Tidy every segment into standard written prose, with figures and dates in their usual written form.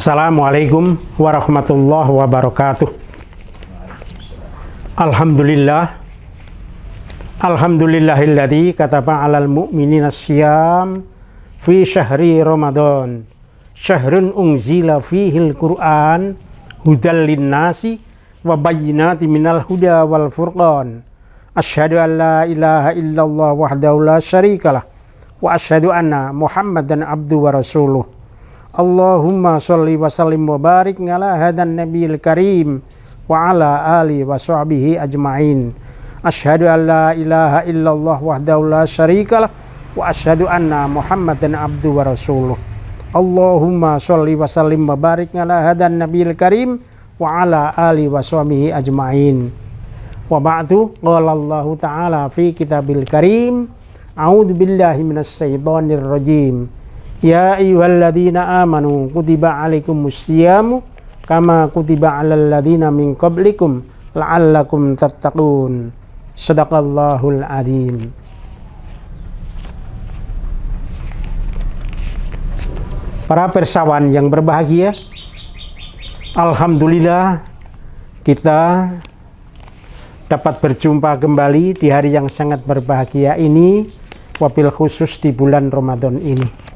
Assalamualaikum warahmatullahi wabarakatuh. Alhamdulillahilladzi kataba 'alal mu'minina syiyam fi syahri Ramadan. Syahrun unzila fihil Qur'an hudal linnasi wa bayyinatin minal huda wal furqan. Asyhadu an la ilaha illallah wahdahu la syarikalah wa asyhadu anna Muhammadan abduhu wa rasuluh. Allahumma sholli wa sallim wa barik ala hadan nabiyil karim wa ala alihi wa sahbihi ajma'in. Asyhadu an la ilaha illallah wahdahu la syarikalah wa asyhadu anna Muhammadan abduhu wa rasuluh. Allahumma sholli wa sallim wa barik ala hadan nabiyil karim wa ala alihi wa sahbihi ajma'in. Wa ba'du, qala Allahu ta'ala fi kitabil karim, a'udzu billahi minasy syaithanir rajim. Ya ayyuhalladzina amanu kutiba alaikumus syiyamu kama kutiba alal ladzina min qablikum la'allakum tattaqun. Shadaqallahul adzim. Para persawan yang berbahagia, alhamdulillah kita dapat berjumpa kembali di hari yang sangat berbahagia ini, wabil khusus di bulan Ramadan ini.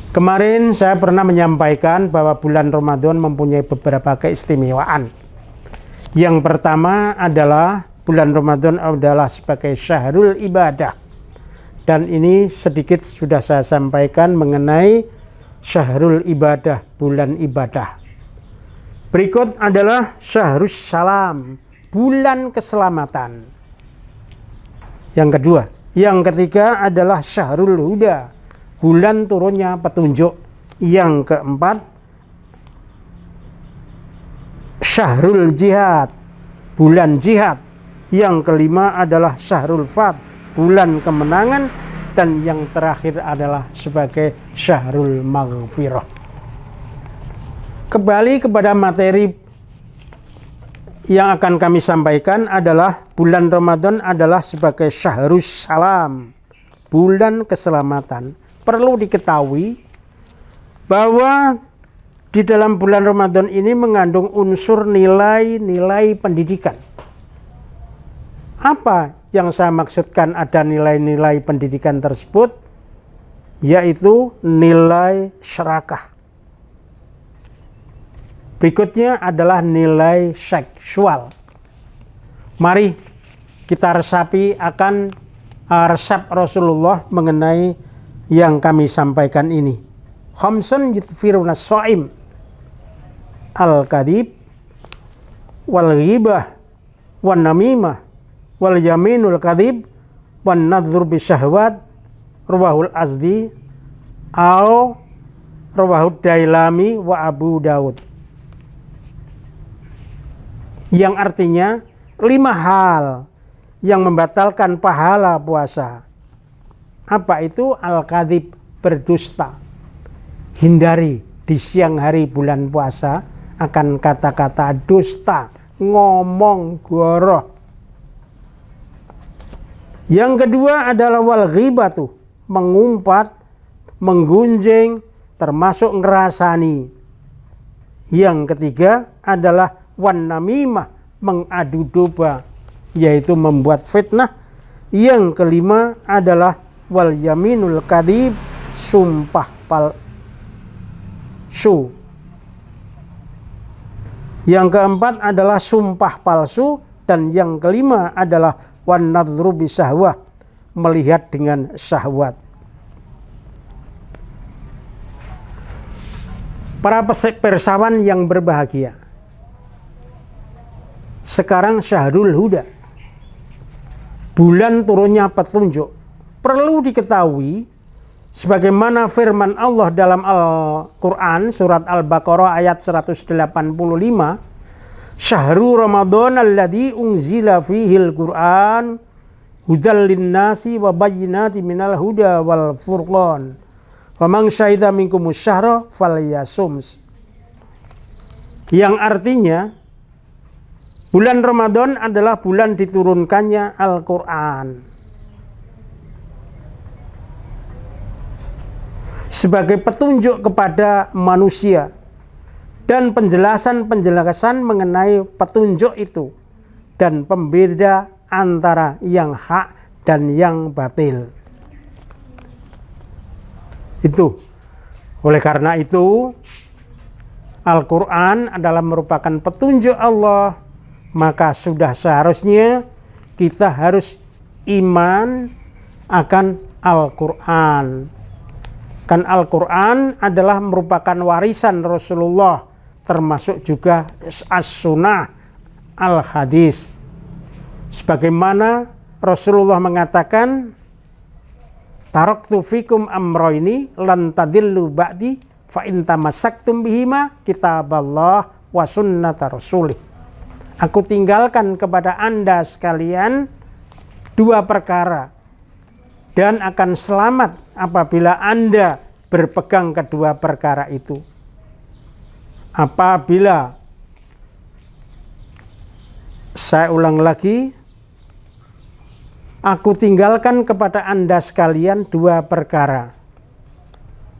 Kemarin saya pernah menyampaikan bahwa bulan Ramadan mempunyai beberapa keistimewaan. Yang pertama adalah bulan Ramadan adalah sebagai syahrul ibadah. Dan ini sedikit sudah saya sampaikan mengenai syahrul ibadah, bulan ibadah. Berikut adalah syahrus salam, bulan keselamatan. Yang kedua, yang ketiga adalah syahrul huda, bulan turunnya petunjuk. Yang keempat, syahrul jihad, bulan jihad. Yang kelima adalah syahrul fath, bulan kemenangan. Dan yang terakhir adalah sebagai syahrul maghfirah. Kembali kepada materi yang akan kami sampaikan adalah bulan Ramadan adalah sebagai syahrus salam, bulan keselamatan. Perlu diketahui bahwa di dalam bulan Ramadan ini mengandung unsur nilai-nilai pendidikan. Apa yang saya maksudkan ada nilai-nilai pendidikan tersebut? Yaitu nilai serakah. Berikutnya adalah nilai seksual. Mari kita resapi akan resep Rasulullah mengenai yang kami sampaikan ini. Khamsun yutfiruna shaim, al-kadhib, wal ghibah, wan namimah, wal yaminul kadhib, wan nadhur bisyahwat, rawahul azdi, au rawahud dailami wa Abu Daud. Yang artinya 5 hal yang membatalkan pahala puasa. Apa itu? Al-kadhib, berdusta. Hindari di siang hari bulan puasa akan kata-kata dusta, ngomong goroh. Yang kedua adalah wal ghibatu, mengumpat, menggunjing, termasuk ngerasani. Yang ketiga adalah wan namimah, mengadu domba, yaitu membuat fitnah. Yang kelima adalah wal yaminul kadhib, sumpah palsu. Yang keempat adalah sumpah palsu. Dan yang kelima adalah wan nadhru bisyahwah, melihat dengan syahwat. Para persawan yang berbahagia, sekarang syahrul huda, bulan turunnya petunjuk. Perlu diketahui sebagaimana firman Allah dalam Al-Quran surat Al-Baqarah ayat 185, Syahrul Ramadan alladzi unzila fihil Qur'an hudal linnasi wa bayyinatin minal huda wal furqan faman syahida minkumus syahra falyasum. Yang artinya bulan Ramadan adalah bulan diturunkannya Al-Quran sebagai petunjuk kepada manusia dan penjelasan-penjelasan mengenai petunjuk itu dan pembeda antara yang hak dan yang batil. Itu. Oleh karena itu, Al-Quran adalah merupakan petunjuk Allah, maka sudah seharusnya kita harus iman akan Al-Quran. Kan Al-Quran adalah merupakan warisan Rasulullah, termasuk juga as-sunnah al-hadis. Sebagaimana Rasulullah mengatakan, taraktu fikum amroini lan tadillu ba'di fa in tamassaktum bihima kitaballah wa sunnata rasulih. Aku tinggalkan kepada Anda sekalian dua perkara, dan akan selamat apabila Anda berpegang kedua perkara itu. Apabila, saya ulang lagi, aku tinggalkan kepada Anda sekalian dua perkara,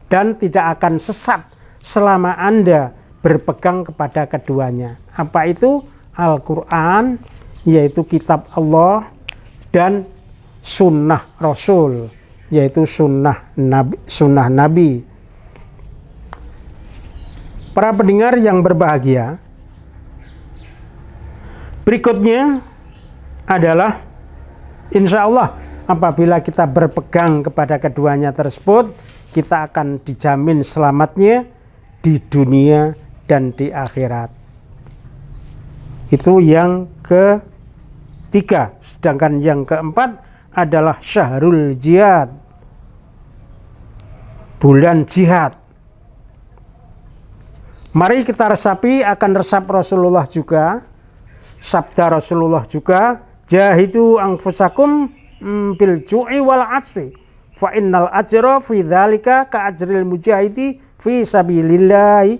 dan tidak akan sesat selama Anda berpegang kepada keduanya. Apa itu? Al-Quran, yaitu kitab Allah, dan sunnah Rasul, yaitu sunnah Nabi. Para pendengar yang berbahagia, berikutnya adalah insya Allah apabila kita berpegang kepada keduanya tersebut, kita akan dijamin selamatnya di dunia dan di akhirat. Itu yang ketiga. Sedangkan yang keempat adalah syahrul jihad, bulan jihad. Mari kita resapi akan resap Rasulullah juga, sabda Rasulullah juga, jahidu anfusakum bil ju'i wal atsfi fa innal ajra fi dzalika ka ajril mujahidi fi sabilillah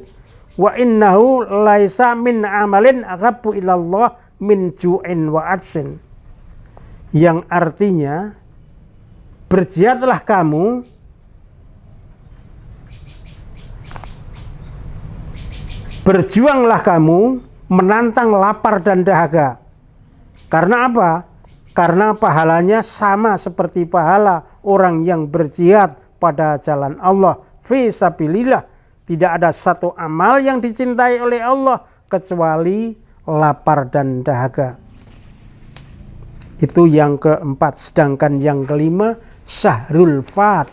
wa innahu laisa min amalin aghabbu ilallah min ju'in wa atsin. Yang artinya, berjihadlah kamu berjuanglah kamu menantang lapar dan dahaga. Karena apa? Karena pahalanya sama seperti pahala orang yang berjihad pada jalan Allah fi sabilillah. Tidak ada satu amal yang dicintai oleh Allah kecuali lapar dan dahaga. Itu yang keempat. Sedangkan yang kelima, syahrul fat,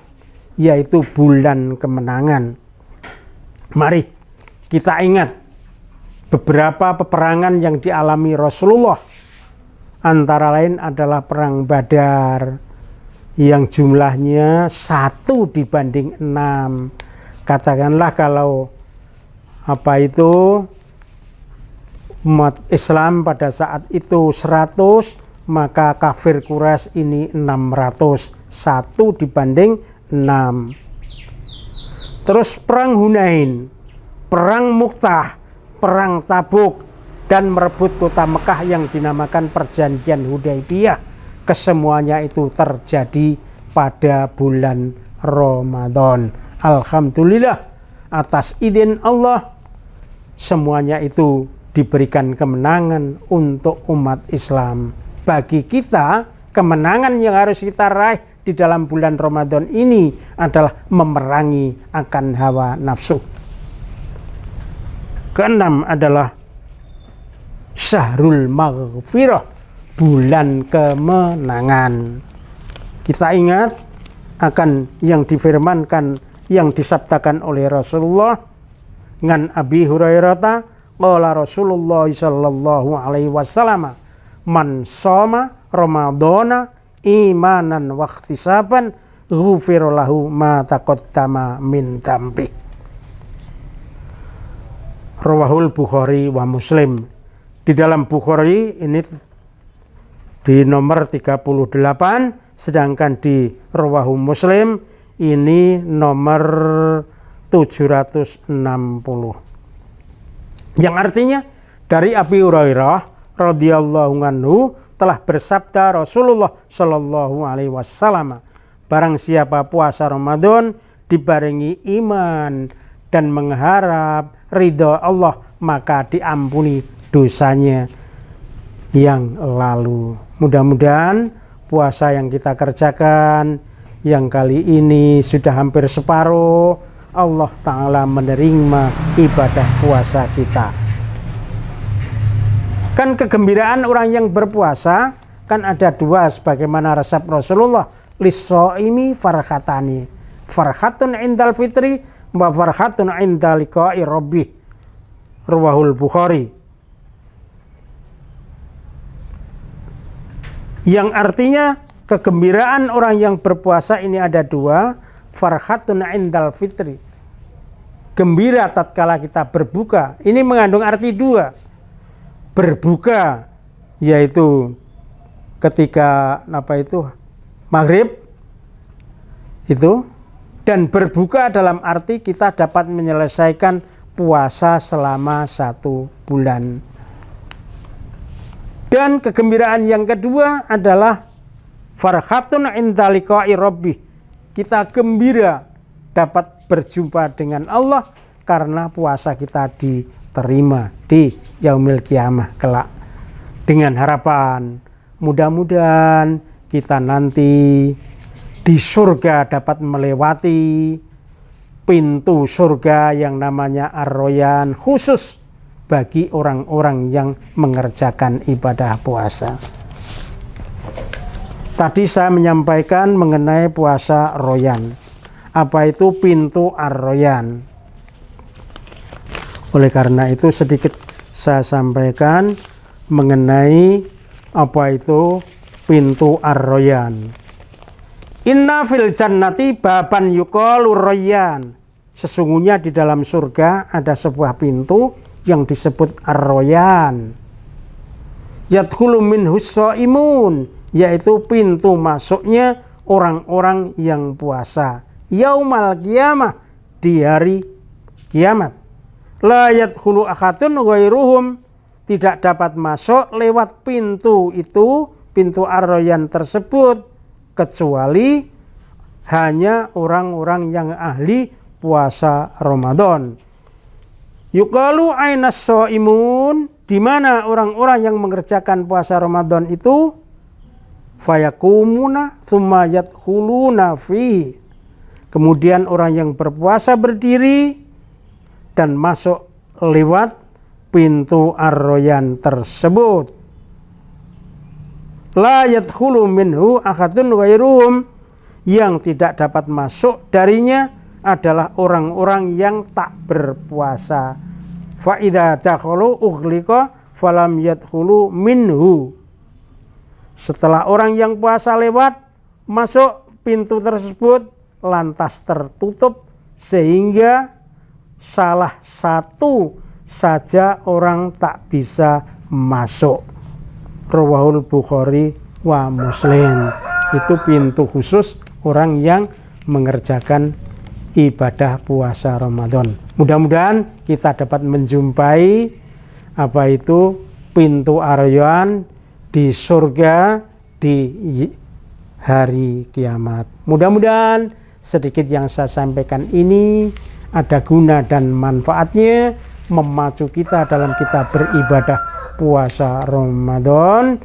yaitu bulan kemenangan. Mari kita ingat beberapa peperangan yang dialami Rasulullah. Antara lain adalah perang Badar yang jumlahnya 1 dibanding 6. Katakanlah kalau umat Islam pada saat itu 100, maka kafir Quraisy ini 600. 1 dibanding 6. Terus perang Hunain, perang Mu'tah, perang Tabuk, dan merebut kota Mekah yang dinamakan perjanjian Hudaybiyah. Kesemuanya itu terjadi pada bulan Ramadan. Alhamdulillah, atas izin Allah, semuanya itu diberikan kemenangan untuk umat Islam. Bagi kita, kemenangan yang harus kita raih di dalam bulan Ramadan ini adalah memerangi akan hawa nafsu. Keenam adalah syahrul maghfirah, bulan kemenangan. Kita ingat akan yang difirmankan, yang disabdakan oleh Rasulullah ngan Abi Hurairah qala Rasulullah sallallahu alaihi wasallam man shoma ramadhana imanan wa ihtisaban ghufira lahu ma taqaddama min dambi. Rawahul Bukhari wa Muslim. Di dalam Bukhari ini di nomor 38, sedangkan di Rawahu Muslim ini nomor 760. Yang artinya dari Abi Hurairah radhiyallahu anhu telah bersabda Rasulullah sallallahu alaihi wasallam, barang siapa puasa Ramadan dibarengi iman dan mengharap ridho Allah, maka diampuni dosanya yang lalu. Mudah-mudahan puasa yang kita kerjakan yang kali ini sudah hampir separuh, Allah Ta'ala menerima ibadah puasa kita. Kan kegembiraan orang yang berpuasa kan ada dua, sebagaimana resep Rasulullah, lis-shaimi farhatani, farhatun indal fitri wa farhatun inda liqa'i rabbih, rawahul Bukhari. Yang artinya kegembiraan orang yang berpuasa ini ada dua, farhatun indal fitri, gembira tatkala kita berbuka. Ini mengandung arti dua. Berbuka yaitu ketika maghrib itu, dan berbuka dalam arti kita dapat menyelesaikan puasa selama 1 bulan. Dan kegembiraan yang kedua adalah farhatun inda liqa'i rabbih, kita gembira dapat berjumpa dengan Allah karena puasa kita diterima di yaumil qiyamah kelak. Dengan harapan mudah-mudahan kita nanti di surga dapat melewati pintu surga yang namanya Ar-Rayyan, khusus bagi orang-orang yang mengerjakan ibadah puasa. Tadi saya menyampaikan mengenai puasa Rayyan. Apa itu pintu Ar-Rayyan? Oleh karena itu sedikit saya sampaikan mengenai apa itu pintu Ar-Rayyan. Inna fil jannati baban yuqalu Rayyan. Sesungguhnya di dalam surga ada sebuah pintu yang disebut Ar-Rayyan. Yadkhulu minhu shaimun, yaitu pintu masuknya orang-orang yang puasa. Yaumal qiyamah, di hari kiamat. La yadkhulu ahadun ghairuhum, tidak dapat masuk lewat pintu itu, pintu Ar-Rayyan tersebut, kecuali hanya orang-orang yang ahli puasa Ramadan. Yuqalu ainas shaimun, di mana orang-orang yang mengerjakan puasa Ramadan itu, fayakumuna tsumma yadkhuluna fi, kemudian orang yang berpuasa berdiri dan masuk lewat pintu Ar-Rayyan tersebut. La yadkhulu minhu ahadun ghairuhum, yang tidak dapat masuk darinya adalah orang-orang yang tak berpuasa. Fa idza dakhalu ughliqa falam yadkhulu minhu, setelah orang yang puasa lewat masuk pintu tersebut lantas tertutup sehingga salah satu saja orang tak bisa masuk. Rawahul Bukhari wa Muslim. Itu pintu khusus orang yang mengerjakan ibadah puasa Ramadan. Mudah-mudahan kita dapat menjumpai apa itu pintu Ar-Rayyan di surga di hari kiamat. Mudah-mudahan sedikit yang saya sampaikan ini ada guna dan manfaatnya, memacu kita dalam kita beribadah puasa Ramadan.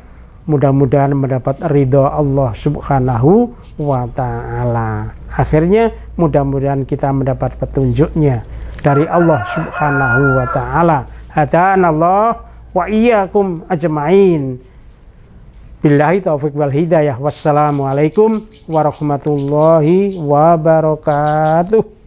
Mudah-mudahan mendapat ridho Allah Subhanahu wa Ta'ala. Akhirnya mudah-mudahan kita mendapat petunjuknya dari Allah Subhanahu wa Ta'ala. Hadanallah wa iyyakum ajma'in. Billahi taufiq wal hidayah. Wassalamualaikum warahmatullahi wabarakatuh.